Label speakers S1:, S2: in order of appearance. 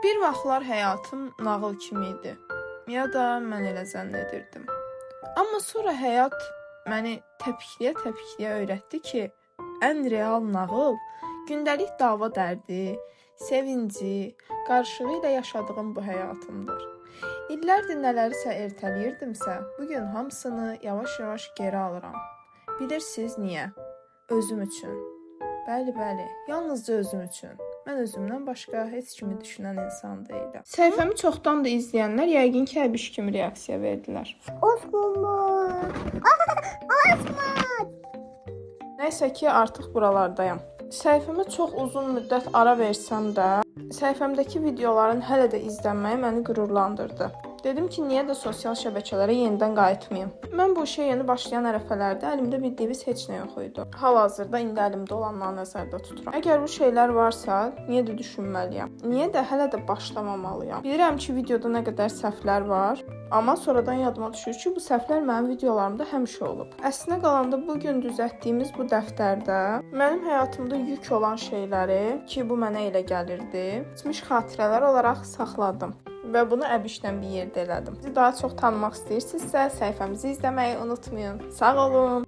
S1: Bir vaxtlar həyatım nağıl kimi idi. Ya da mən elə zənn edirdim. Amma sonra həyat məni təpikliyə öyrətdi ki, ən real nağıl gündəlik dava dərdi, sevinci, qarşılığı ilə yaşadığım bu həyatımdır. İllərdir nələrisə ertəliyirdimsə, bugün hamısını yavaş-yavaş geri alıram. Bilirsiniz niyə? Özüm üçün. Bəli, yalnızca özüm üçün. Mən özümdən başqa heç kimi düşünən insan deyiləm. Səhifəmi çoxdan da izləyənlər yəqin ki, əbiş kimi reaksiya verdilər. Nəysə ki, artıq buralardayam. Səhifəmə çox uzun müddət ara versəm də, səhifəmdəki videoların hələ də izlənməyi məni qürurlandırdı. Dedim ki, niyə də sosial şəbəkələrə yenidən qayıtmayım. Mən bu işə yeni başlayan ərəfələrdə əlimdə bildiğiniz heç nə yox idi. Hal-hazırda indi əlimdə olanları nəzərdə tuturam. Əgər bu şeylər varsa, niyə də düşünməliyəm? Niyə də hələ də başlamamalıyam? Bilirəm ki, videoda nə qədər səhvlər var, amma sonradan yadıma düşür ki, bu səhvlər mənim videolarımda həmişə olub. Əslinə qalanda bu gün düzəltdiyimiz bu dəftərdə mənim həyatımda yük olan şeyləri, ki, bu mənə elə gəlirdi, keçmiş xatirələr olaraq saxladım. Və bunu əbişlə bir yerdə elədim. Sizi daha çox tanımaq istəyirsinizsə, səhifəmizi izləməyi unutmayın. Sağ olun.